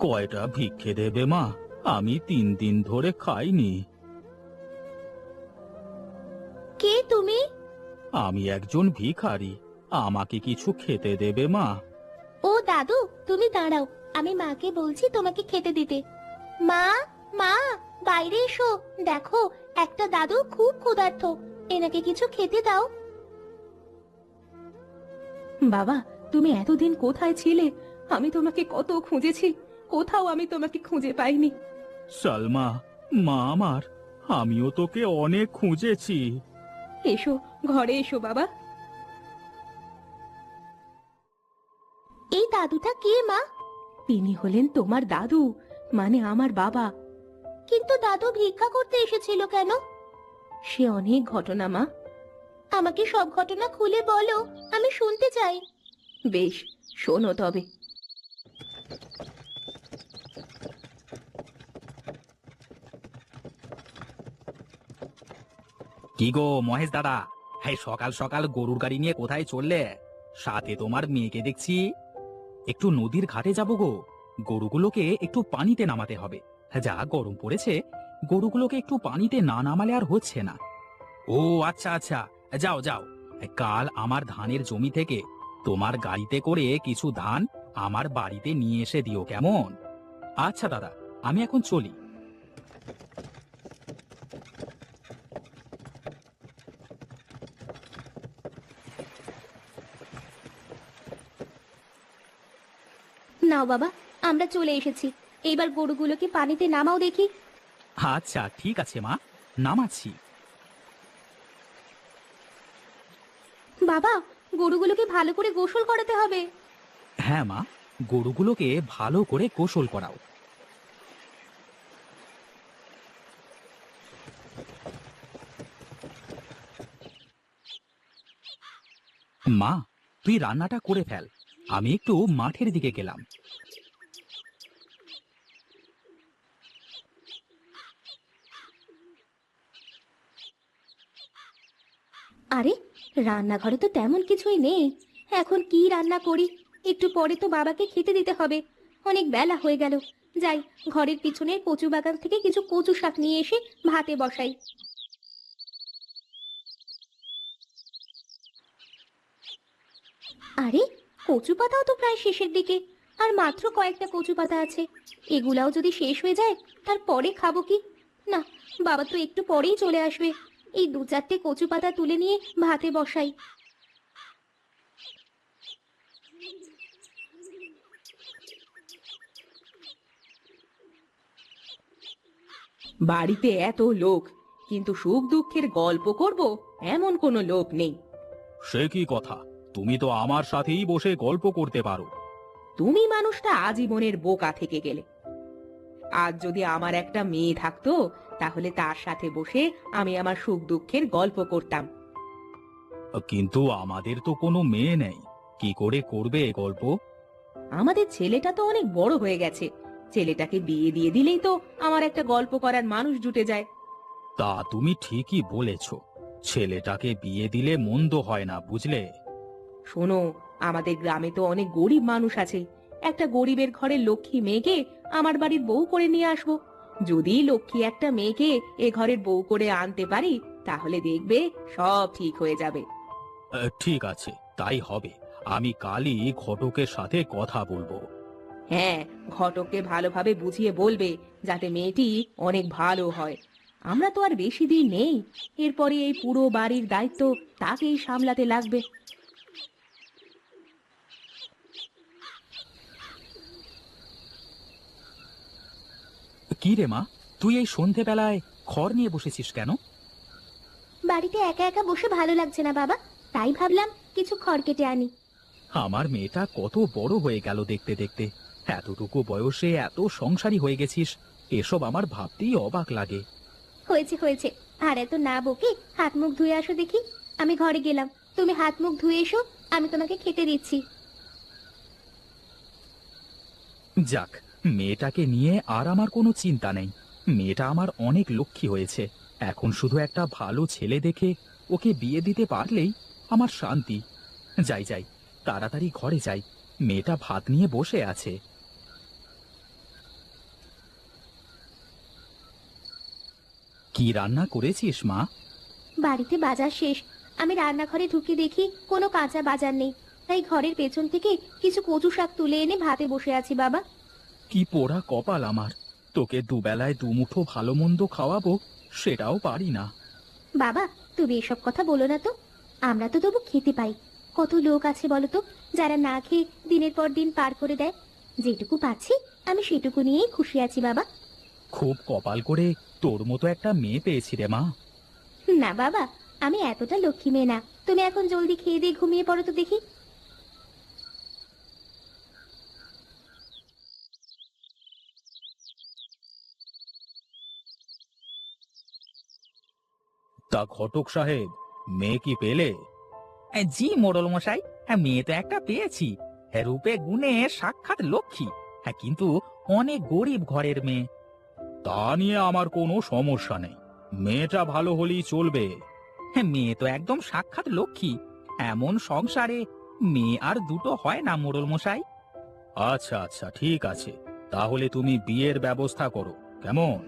কয়টা ভিক্ষে দেবে মা? আমি 3 দিন ধরে খাইনি। কে তুমি? আমি একজন ভিখারি। আমাকে কিছু খেতে দেবে মা? ও দাদু, তুমি দাঁড়াও, আমি মাকে বলছি তোমাকে খেতে দিতে। মা, মা, বাইরে এসো। দেখো, একটা দাদু খুব ক্ষুধার্ত, এনাকে কিছু খেতে দাও। বাবা, তুমি এতদিন কোথায় ছিলে? আমি তোমাকে কত খুঁজেছি, কোথাও আমি তোমাকে খুঁজে পাইনি। সালমা, মা আমার, আমিও তোকে অনেক খুঁজেছি। এসো, ঘরে এসো বাবা। এই দাদুটা কে মা? তিনি হলেন তোমার দাদু, মানে আমার বাবা। কিন্তু দাদু ভিক্ষা করতে এসেছিল কেন? সে অনেক ঘটনা মা। আমাকে সব ঘটনা খুলে বলো, আমি শুনতে চাই। বেশ, শোনো তবে। কি গো মহেশ দাদা, হ্যাঁ সকাল সকাল গরুর গাড়ি নিয়ে কোথায় চললে? সাথে তোমার মেয়েকে দেখছি। একটু নদীর ঘাটে যাবো গো, গরুগুলোকে একটু পানিতে নামাতে হবে। যা গরম পড়েছে, গরুগুলোকে একটু পানিতে না নামালে আর হচ্ছে না। ও আচ্ছা আচ্ছা, যাও যাও। কাল আমার ধানের জমি থেকে তোমার গাড়িতে করে কিছু ধান আমার বাড়িতে নিয়ে এসে দিও, কেমন? আচ্ছা দাদা, আমি এখন চলি। নাও বাবা, আমরা চলে এসেছি। এইবার গরুগুলোকে পানিতে নামাও দেখি। আচ্ছা ঠিক আছে মা, নামাচ্ছি। বাবা, গরুগুলোকে ভালো করে গোসল করাতে হবে। হ্যাঁ মা, গরুগুলোকে ভালো করে গোসল করাও। মা, তুই রান্নাটা করে ফেল, আমি একটু মাঠের দিকে গেলাম। আরে, রান্নাঘরে তো তেমন কিছুই নেই। এখন কি রান্না করি? একটু পরে তো বাবাকে খেতে দিতে হবে। অনেক বেলা হয়ে গেল। যাই, ঘরের পিছনের কচু বাগান থেকে কিছু কচু শাক নিয়ে এসে ভাতে বসাই। আরে, কচু পাতাও তো প্রায় শেষের দিকে। আর মাত্র কয়েকটা কচু পাতা আছে। এগুলাও যদি শেষ হয়ে যায়, তারপরে খাবো কি? না, বাবা তো একটু পরেই চলে আসবে। এই 2-4টে কচু পাতা তুলে নিয়ে ভাতে বসাই। বাড়িতে এত লোক, কিন্তু সুখ দুঃখের গল্প করব এমন কোনো লোক নেই। সে কি কথা? তুমি তো আমার সাথেই বসে গল্প করতে পারো। তুমি মানুষটা আজীবনের বোকা থেকে গেলে। আজ যদি আমার একটা মেয়ে থাকতো, তাহলে তার সাথে বসে আমি আমার সুখ দুঃখের গল্প করতাম। কিন্তু আমাদের তো কোনো মেয়ে নেই, কি করে করবে এ গল্প? আমাদের ছেলেটা তো অনেক বড় হয়ে গেছে, ছেলেটাকে বিয়ে দিয়ে দিলেই তো আমার একটা গল্প করার মানুষ জুটে যায়। তা তুমি ঠিকই বলেছ, ছেলেটাকে বিয়ে দিলে মন্দ হয় না, বুঝলে? শোনো, আমাদের গ্রামে তো অনেক গরিব মানুষ আছে। একটা গরিবের ঘরের লক্ষ্মী মেয়েকে আমার বাড়ির বউ করে নিয়ে আসবো। যদি লক্ষ্মী একটা মেয়েকে এ ঘরের বউ করে আনতে পারি, তাহলে দেখবে সব ঠিক হয়ে যাবে। ঠিক আছে, তাই হবে। আমি কালই ঘটকের সাথে কথা বলবো। হ্যাঁ, ঘটককে ভালোভাবে বুঝিয়ে বলবে, যাতে মেয়েটি অনেক ভালো হয়। আমরা তো আর বেশি দিন নেই, এরপরে এই পুরো বাড়ির দায়িত্ব তাকেই সামলাতে লাগবে। কি রে মা, তুই এই সন্ধেবেলায় খড় নিয়ে বসেছিস কেন? বাড়িতে একা একা বসে ভালো লাগছে না বাবা, তাই ভাবলাম কিছু খড় কেটে আনি। আমার মেয়েটা কত বড় হয়ে গেল দেখতে দেখতে। এতটুকু বয়সে এত সংসারী হয়ে গেছিস, এসব আমার ভাবতেই অবাক লাগে। হয়েছে হয়েছে, আর এত না বকে হাত মুখ ধুয়ে আসো দেখি। আমি ঘরে গেলাম, তুমি হাত মুখ ধুয়ে এসো, আমি তোমাকে খেতে দিচ্ছি। যাক, মেয়েটাকে নিয়ে আর আমার কোনো চিন্তা নেই। মেয়েটা আমার অনেক লক্ষ্মী হয়েছে। এখন শুধু একটা ভালো ছেলে দেখে ওকে বিয়ে দিতে পারলেই আমার শান্তি। যাই যাই, তাড়াতাড়ি ঘরে যাই, মেয়েটা ভাত নিয়ে বসে আছে। কি রান্না করেছিস মা? বাড়িতে বাজার শেষ, আমি রান্নাঘরে ঢুকে দেখি কোনো কাঁচা বাজার নেই, তাই ঘরের পেছন থেকে কিছু কচু শাক তুলে এনে ভাতে বসে আছি বাবা। কি পোড়া কপাল আমার, তোকে দুবেলায় দুমুঠো ভালো মন্দ খাওয়াবো সেটাও পারি না। বাবা, তুমি এসব কথা বলো না তো। আমরা তো তবু খেতে পাই। কত লোক আছে বলো তো, যারা না খেয়ে দিনের পর দিন পার করে দেয়। যেটুকু পাচ্ছি আমি সেটুকু নিয়েই খুশি আছি বাবা। খুব কপাল করে তোর মতো একটা মেয়ে পেয়েছি রে মা। না বাবা, আমি এতটা লক্ষ্মী মেয়ে না। তুমি এখন জলদি খেয়ে দিয়ে ঘুমিয়ে পড়ো তো দেখি। তা ঘটক সাহেব, মেয়ে কি পেলে? জি মোড়ল মশাই, মেয়ে তো একটা পেয়েছি। রূপে গুণে সাক্ষাৎ লক্ষ্মী, কিন্তু অনেক গরিব ঘরের মেয়ে। তা নিয়ে আমার কোনো সমস্যা নেই, মেয়েটা ভালো হলেই চলবে। মেয়ে তো একদম সাক্ষাৎ লক্ষ্মী, এমন সংসারে মেয়ে আর দুটো হয় না মোড়ল মশাই। আচ্ছা আচ্ছা, ঠিক আছে, তাহলে তুমি বিয়ের ব্যবস্থা করো, কেমন?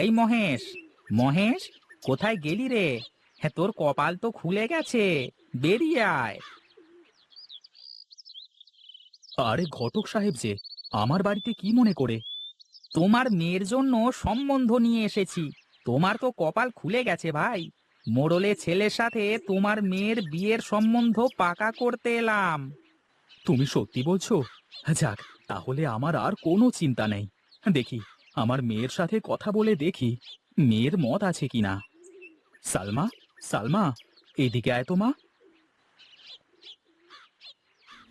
এই মহেশ, মহেশ, কোথায় গেলি রে? হ্যাঁ, তোর কপাল তো খুলে গেছে, বেরিয়ে আয়। আরে ঘটক সাহেব যে, আমার বাড়িতে কি মনে করে? তোমার মেয়ের জন্য সম্বন্ধ নিয়ে এসেছি। তোমার তো কপাল খুলে গেছে ভাই, মোড়লে ছেলের সাথে তোমার মেয়ের বিয়ের সম্বন্ধ পাকা করতে এলাম। তুমি সত্যি বলছো? যাক, তাহলে আমার আর কোনো চিন্তা নেই। দেখি, আমার মেয়ের সাথে কথা বলে দেখি মেয়ের মত আছে কিনা। সালমা, সালমা, এদিকে আয় তো মা।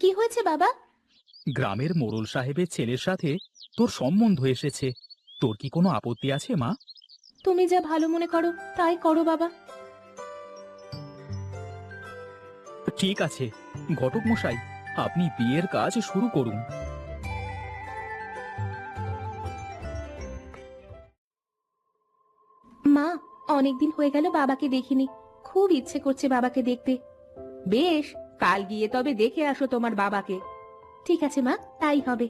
কি হয়েছে বাবা? গ্রামের মোড়ল সাহেবের ছেলের সাথে তোর সম্বন্ধ এসেছে। তোর কি কোনো আপত্তি আছে মা? তুমি যা ভালো মনে করো তাই করো বাবা। ঠিক আছে ঘটক মশাই, আপনি বিয়ের কাজ শুরু করুন। মা, অনেকদিন হয়ে গেল বাবাকে দেখিনি। খুব ইচ্ছে করছে বাবাকে দেখতে। বেশ, কাল গিয়ে তবে দেখে আসো তোমার বাবাকে। ঠিক আছে মা, তাই হবে।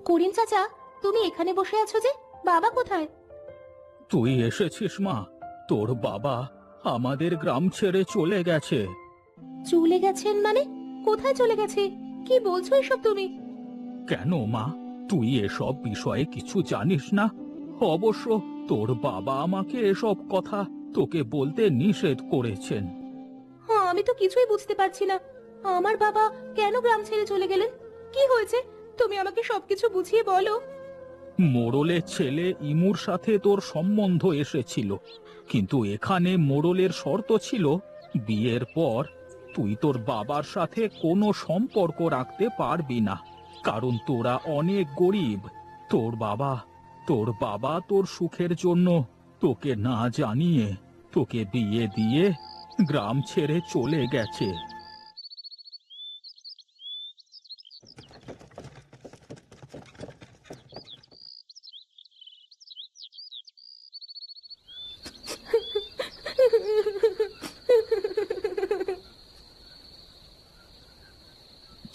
করিম চাচা, তুমি এখানে বসে আছো যে? বাবা কোথায়? তুই এসেছিস মা? তোর বাবা আমাদের গ্রাম ছেড়ে চলে গেছে। চলে গেছেন মানে? কোথায় চলে গেছে? কি বলছো এসব তুমি? কেন মা, তুই এসব বিষয়ে কিছু জানিস না? অবশ্য তোর বাবা আমাকে এসব কথা তোকে বলতে নিষেধ করেছেন। হ্যাঁ, আমি তো কিছুই বুঝতে পারছি না। আমার বাবা কেন গ্রাম ছেড়ে চলে গেলেন? কি হয়েছে? তুমি আমাকে সবকিছু বুঝিয়ে বলো। মোড়লের ছেলে ইমুর সাথে তোর সম্বন্ধ এসেছিল, কিন্তু এখানে মোড়লের শর্ত ছিল বিয়ের পর তুই তোর বাবার সাথে কোনো সম্পর্ক রাখতে পারবি না, কারণ তোরা অনেক গরিব। তোর বাবা তোর সুখের জন্য তোকে না জানিয়ে তোকে বিয়ে দিয়ে গ্রাম ছেড়ে চলে গেছে।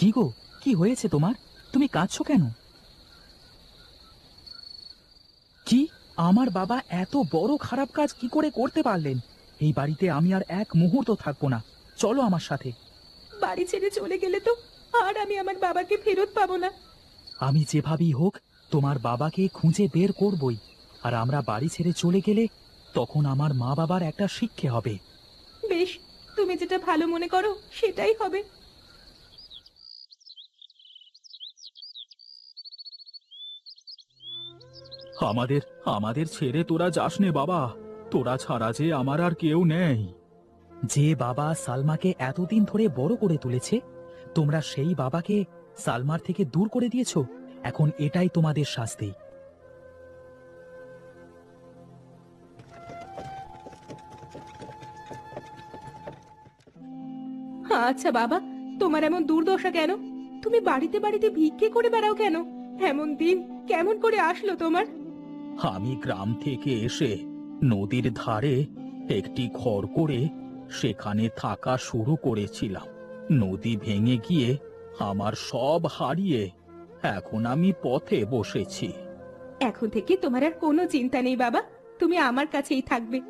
কি গো, কি হয়েছে তোমার? তুমি কাঁদছো কেন? কি, আমার বাবা এত বড় খারাপ কাজ কি করে করতে পারলেন? এই বাড়িতে আমি আর এক মুহূর্ত থাকবো না, চলো আমার সাথে। বাড়ি ছেড়ে চলে গেলে তো আর আমি আমার বাবাকে ফেরত পাবো না। আমি যেভাবেই হোক তোমার বাবাকে খুঁজে বের করবই, আর আমরা বাড়ি ছেড়ে চলে গেলে তখন আমার মা বাবার একটা শিক্ষা হবে। বেশ, তুমি যেটা ভালো মনে করো সেটাই হবে। আমাদের আমাদের ছেড়ে তোরা যাস নে বাবা, তোরা ছাড়া যে আমার আর কেউ নেই। যে বাবা সালমাকে এতদিন ধরে বড় করে তুলেছে, তোমরা সেই বাবাকে সালমার থেকে দূর করে দিয়েছো। এখন এটাই তোমাদের শাস্তি। আচ্ছা বাবা, তোমার এমন দুর্দশা কেন? তুমি বাড়িতে বাড়িতে ভিক্ষে করে বেড়াও কেন? এমন দিন কেমন করে আসলো তোমার? আমি গ্রাম থেকে এসে নদীর ধারে একটি ঘর করে সেখানে থাকা শুরু করেছিলাম। নদী ভেঙে গিয়ে আমার সব হারিয়ে এখন আমি পথে বসেছি। এখন থেকে তোমার আর কোনো চিন্তা নেই বাবা, তুমি আমার কাছেই থাকবে।